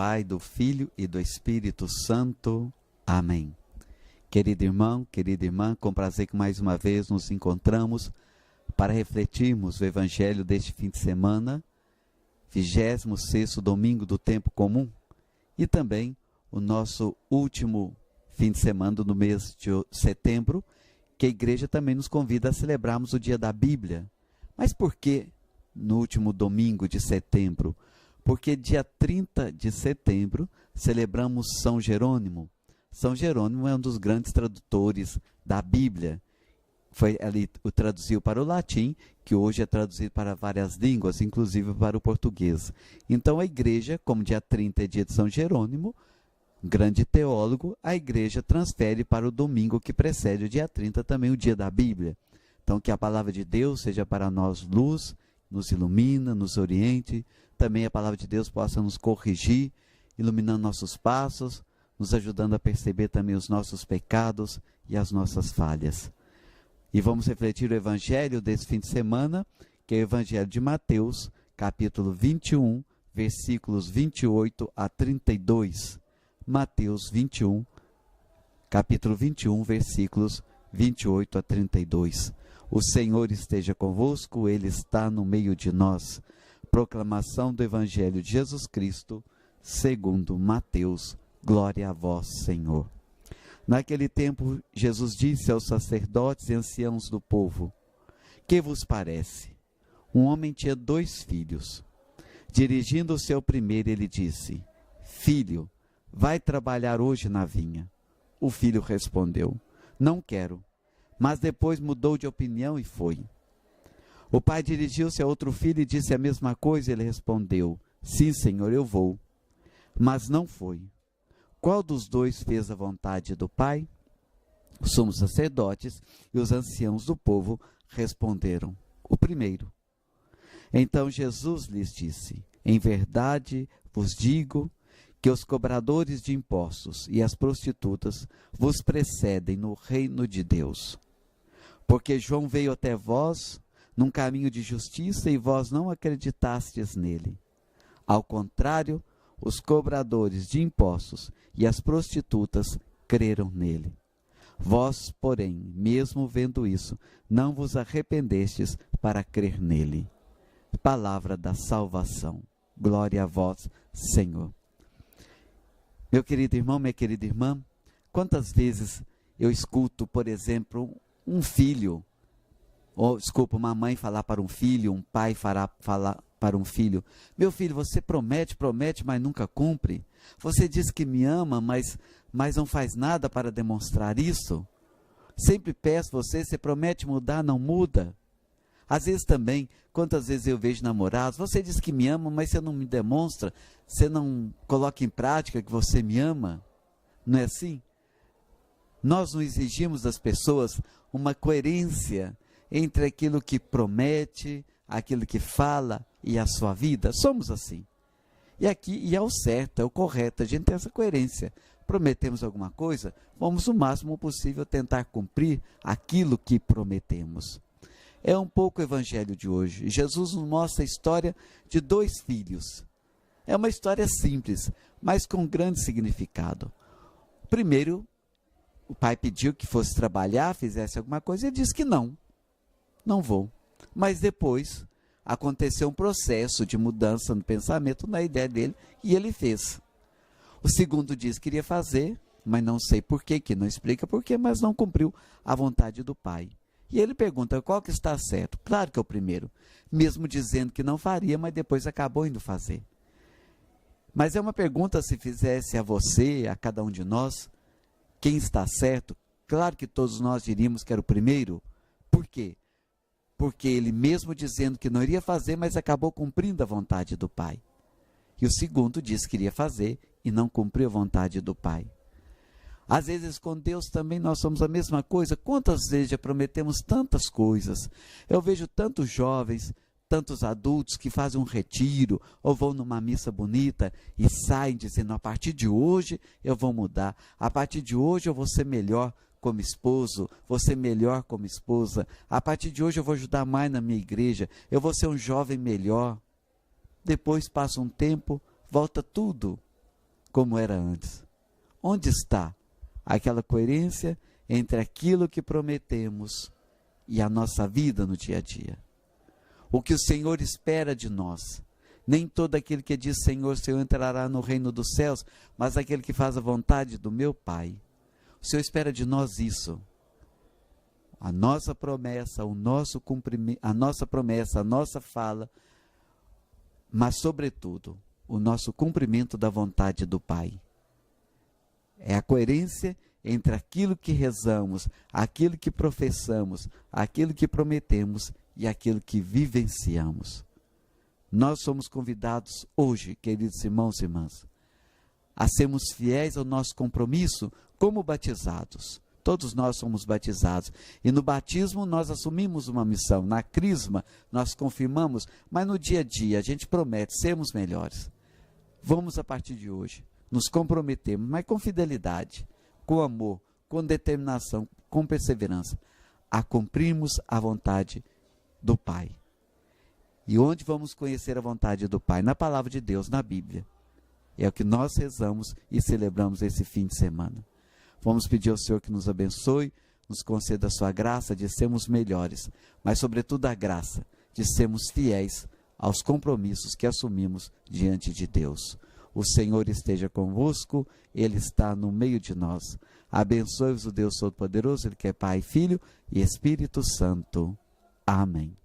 Pai, do Filho e do Espírito Santo. Amém. Querido irmão, querida irmã, com prazer que mais uma vez nos encontramos para refletirmos o Evangelho deste fim de semana, 26º domingo do tempo comum, e também o nosso último fim de semana do mês de setembro, que a igreja também nos convida a celebrarmos o dia da Bíblia. Mas por que no último domingo de setembro? Porque dia 30 de setembro celebramos São Jerônimo. São Jerônimo é um dos grandes tradutores da Bíblia. Ele o traduziu para o latim, que hoje é traduzido para várias línguas, inclusive para o português. Então a igreja, como dia 30 é dia de São Jerônimo, grande teólogo, a igreja transfere para o domingo que precede o dia 30 também o dia da Bíblia. Então que a palavra de Deus seja para nós luz, nos ilumina, nos oriente, também a palavra de Deus possa nos corrigir, iluminando nossos passos, nos ajudando a perceber também os nossos pecados e as nossas falhas. E vamos refletir o Evangelho desse fim de semana, que é o Evangelho de Mateus, capítulo 21, versículos 28 a 32. Mateus 21, capítulo 21, versículos 28 a 32. O Senhor esteja convosco, Ele está no meio de nós. Proclamação do Evangelho de Jesus Cristo, segundo Mateus. Glória a vós, Senhor. Naquele tempo, Jesus disse aos sacerdotes e anciãos do povo: Que vos parece? Um homem tinha 2 filhos. Dirigindo-se ao primeiro, ele disse: Filho, vai trabalhar hoje na vinha. O filho respondeu: Não quero. Mas depois mudou de opinião e foi. O pai dirigiu-se a outro filho e disse a mesma coisa. Ele respondeu: Sim, Senhor, eu vou. Mas não foi. Qual dos 2 fez a vontade do pai? Os sumos sacerdotes e os anciãos do povo responderam: O primeiro. Então Jesus lhes disse: Em verdade vos digo que os cobradores de impostos e as prostitutas vos precedem no reino de Deus. Porque João veio até vós num caminho de justiça e vós não acreditastes nele. Ao contrário, os cobradores de impostos e as prostitutas creram nele. Vós, porém, mesmo vendo isso, não vos arrependestes para crer nele. Palavra da salvação. Glória a vós, Senhor. Meu querido irmão, minha querida irmã, quantas vezes eu escuto, por exemplo, uma mãe falar para um filho, um pai falar para um filho: Meu filho, você promete, mas nunca cumpre. Você diz que me ama, mas não faz nada para demonstrar isso. Sempre peço você promete mudar, não muda. Às vezes também, quantas vezes eu vejo namorados: Você diz que me ama, mas você não me demonstra, você não coloca em prática que você me ama. Não é assim? Nós não exigimos das pessoas uma coerência entre aquilo que promete, aquilo que fala e a sua vida. Somos assim. E é o certo, é o correto, a gente tem essa coerência. Prometemos alguma coisa, vamos o máximo possível tentar cumprir aquilo que prometemos. É um pouco o evangelho de hoje. Jesus nos mostra a história de 2 filhos. É uma história simples, mas com grande significado. Primeiro, o pai pediu que fosse trabalhar, fizesse alguma coisa, e ele disse que não vou. Mas depois aconteceu um processo de mudança no pensamento, na ideia dele, e ele fez. O segundo disse que queria fazer, mas não sei porquê, que não explica porquê, mas não cumpriu a vontade do pai. E ele pergunta: qual que está certo? Claro que é o primeiro, mesmo dizendo que não faria, mas depois acabou indo fazer. Mas é uma pergunta, se fizesse a você, a cada um de nós, quem está certo? Claro que todos nós diríamos que era o primeiro. Por quê? Porque ele, mesmo dizendo que não iria fazer, mas acabou cumprindo a vontade do pai. E o segundo disse que iria fazer e não cumpriu a vontade do pai. Às vezes com Deus também nós somos a mesma coisa. Quantas vezes já prometemos tantas coisas? Eu vejo tantos jovens, tantos adultos que fazem um retiro ou vão numa missa bonita e saem dizendo: a partir de hoje eu vou mudar, a partir de hoje eu vou ser melhor como esposo, vou ser melhor como esposa, a partir de hoje eu vou ajudar mais na minha igreja, eu vou ser um jovem melhor. Depois passa um tempo, volta tudo como era antes. Onde está aquela coerência entre aquilo que prometemos e a nossa vida no dia a dia? O que o Senhor espera de nós. Nem todo aquele que diz Senhor, Senhor entrará no reino dos céus, mas aquele que faz a vontade do meu Pai. O Senhor espera de nós isso. A nossa promessa, o nosso cumprimento, a nossa promessa, a nossa fala, mas sobretudo, o nosso cumprimento da vontade do Pai. É a coerência entre aquilo que rezamos, aquilo que professamos, aquilo que prometemos e aquilo que vivenciamos. Nós somos convidados hoje, queridos irmãos e irmãs, a sermos fiéis ao nosso compromisso como batizados. Todos nós somos batizados. E no batismo nós assumimos uma missão. Na crisma nós confirmamos, mas no dia a dia a gente promete sermos melhores. Vamos a partir de hoje nos comprometemos, mas com fidelidade, com amor, com determinação, com perseverança, a cumprirmos a vontade do Pai. E onde vamos conhecer a vontade do Pai? Na palavra de Deus, na Bíblia. É o que nós rezamos e celebramos esse fim de semana. Vamos pedir ao Senhor que nos abençoe, nos conceda a sua graça de sermos melhores, mas sobretudo a graça de sermos fiéis aos compromissos que assumimos diante de Deus. O Senhor esteja convosco, Ele está no meio de nós. Abençoe-vos o Deus Todo-Poderoso, Ele que é Pai, Filho e Espírito Santo. Amém.